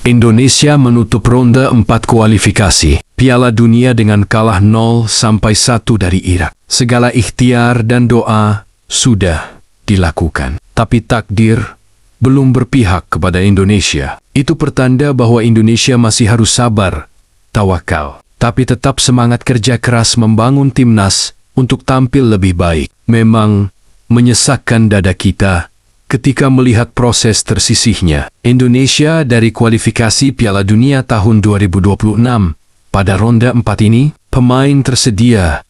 Indonesia menutup ronde 4 kualifikasi Piala Dunia dengan kalah 0-1 dari Irak. Segala ikhtiar dan doa sudah dilakukan, tapi takdir belum berpihak kepada Indonesia. Itu pertanda bahwa Indonesia masih harus sabar, tawakal, tapi tetap semangat kerja keras membangun timnas untuk tampil lebih baik. Memang menyesakkan dada kita ketika melihat proses tersisihnya Indonesia dari kualifikasi Piala Dunia tahun 2026. Pada ronde 4 ini, pemain tersedia,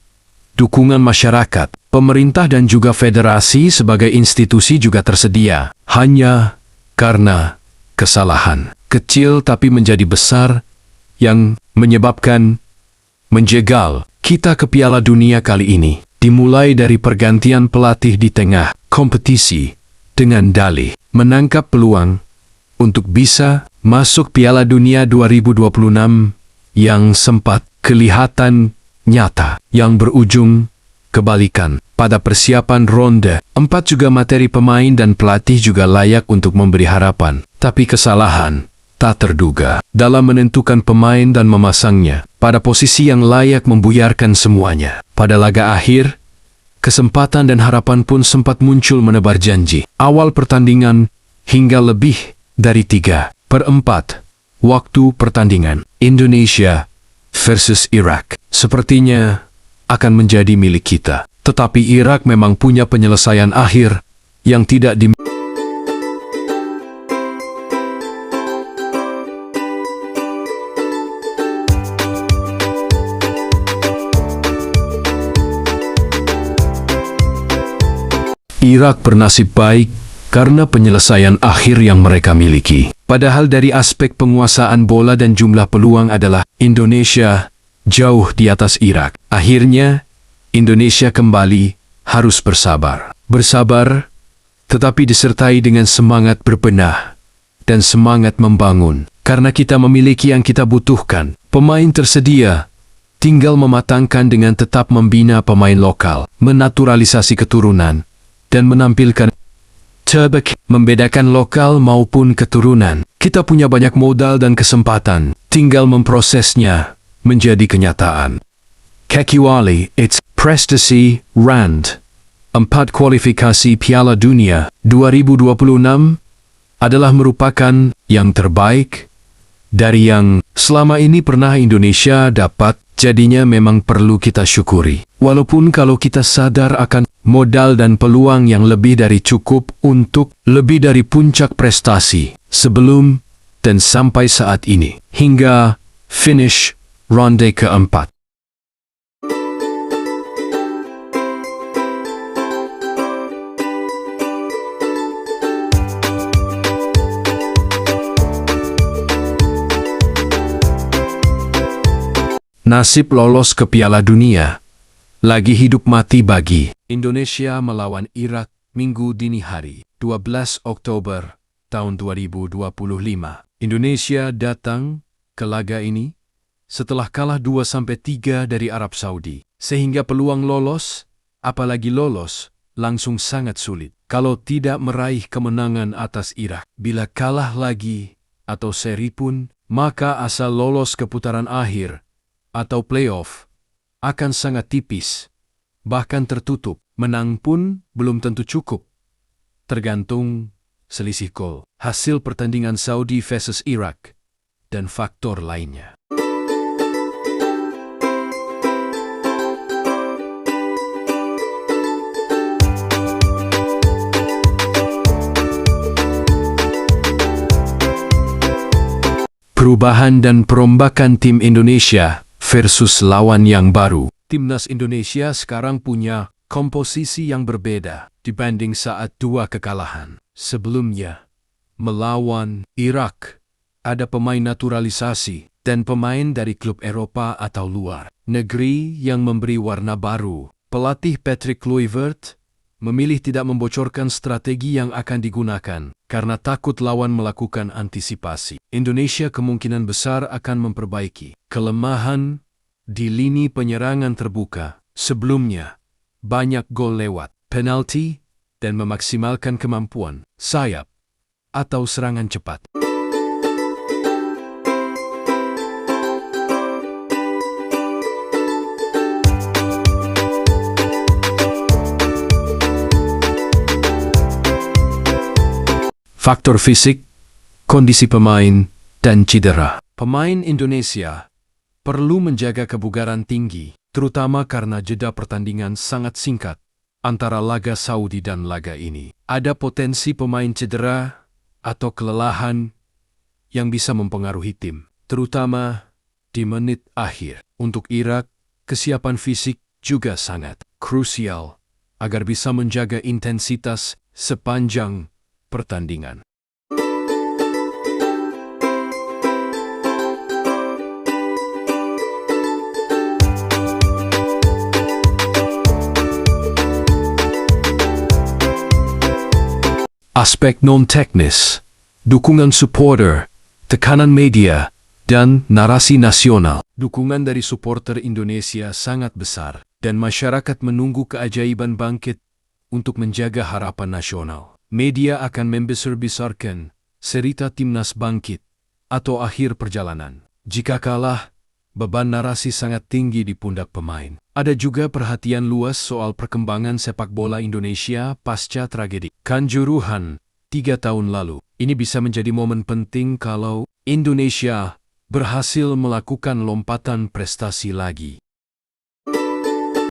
dukungan masyarakat, pemerintah dan juga federasi sebagai institusi juga tersedia. Hanya karena kesalahan kecil tapi menjadi besar yang menyebabkan menjegal kita ke Piala Dunia kali ini. Dimulai dari pergantian pelatih di tengah kompetisi dengan dalih menangkap peluang untuk bisa masuk Piala Dunia 2026 yang sempat kelihatan nyata, yang berujung kebalikan. Pada persiapan ronde 4 juga materi pemain dan pelatih juga layak untuk memberi harapan. Tapi kesalahan tak terduga dalam menentukan pemain dan memasangnya pada posisi yang layak membuyarkan semuanya. Pada laga akhir, kesempatan dan harapan pun sempat muncul menebar janji. Awal pertandingan hingga lebih dari 3/4 waktu pertandingan, Indonesia versus Irak sepertinya akan menjadi milik kita. Tetapi Irak memang punya penyelesaian akhir yang tidak dimiliki. Irak bernasib baik karena penyelesaian akhir yang mereka miliki. Padahal dari aspek penguasaan bola dan jumlah peluang adalah Indonesia jauh di atas Irak. Akhirnya, Indonesia kembali harus bersabar. Bersabar, tetapi disertai dengan semangat berbenah dan semangat membangun. Karena kita memiliki yang kita butuhkan. Pemain tersedia, tinggal mematangkan dengan tetap membina pemain lokal, menaturalisasi keturunan, dan menampilkan membedakan lokal maupun keturunan. Kita punya banyak modal dan kesempatan, tinggal memprosesnya menjadi kenyataan. Kecuali it's prestasi Rand 4 kualifikasi Piala Dunia 2026 adalah merupakan yang terbaik dari yang selama ini pernah Indonesia dapat. Jadinya memang perlu kita syukuri. Walaupun kalau kita sadar akan modal dan peluang yang lebih dari cukup untuk lebih dari puncak prestasi sebelum dan sampai saat ini, hingga finish ronde keempat. Nasib lolos ke Piala Dunia lagi hidup mati bagi Indonesia melawan Irak Minggu dini hari 12 Oktober tahun 2025. Indonesia datang ke laga ini setelah kalah 2-3 dari Arab Saudi, sehingga peluang lolos, apalagi lolos, langsung sangat sulit kalau tidak meraih kemenangan atas Irak. Bila kalah lagi atau seri pun, maka asal lolos ke putaran akhir atau playoff akan sangat tipis, bahkan tertutup. Menang pun belum tentu cukup, tergantung selisih gol, hasil pertandingan Saudi versus Irak, dan faktor lainnya. Perubahan dan perombakan tim Indonesia versus lawan yang baru. Timnas Indonesia sekarang punya komposisi yang berbeda dibanding saat 2 kekalahan sebelumnya. Melawan Irak, ada pemain naturalisasi dan pemain dari klub Eropa atau luar negeri yang memberi warna baru. Pelatih Patrick Kluivert memilih tidak membocorkan strategi yang akan digunakan karena takut lawan melakukan antisipasi. Indonesia kemungkinan besar akan memperbaiki kelemahan di lini penyerangan terbuka. Sebelumnya, banyak gol lewat penalti dan memaksimalkan kemampuan sayap atau serangan cepat. Faktor fisik, kondisi pemain, dan cedera. Pemain Indonesia perlu menjaga kebugaran tinggi, terutama karena jeda pertandingan sangat singkat antara laga Saudi dan laga ini. Ada potensi pemain cedera atau kelelahan yang bisa mempengaruhi tim, terutama di menit akhir. Untuk Irak, kesiapan fisik juga sangat krusial agar bisa menjaga intensitas sepanjang pertandingan. Aspek non-teknis, dukungan supporter, tekanan media, dan narasi nasional. Dukungan dari supporter Indonesia sangat besar, dan masyarakat menunggu keajaiban bangkit untuk menjaga harapan nasional. Media akan membesar-besarkan cerita timnas bangkit atau akhir perjalanan. Jika kalah, beban narasi sangat tinggi di pundak pemain. Ada juga perhatian luas soal perkembangan sepak bola Indonesia pasca tragedi Kanjuruhan 3 tahun lalu. Ini bisa menjadi momen penting kalau Indonesia berhasil melakukan lompatan prestasi lagi.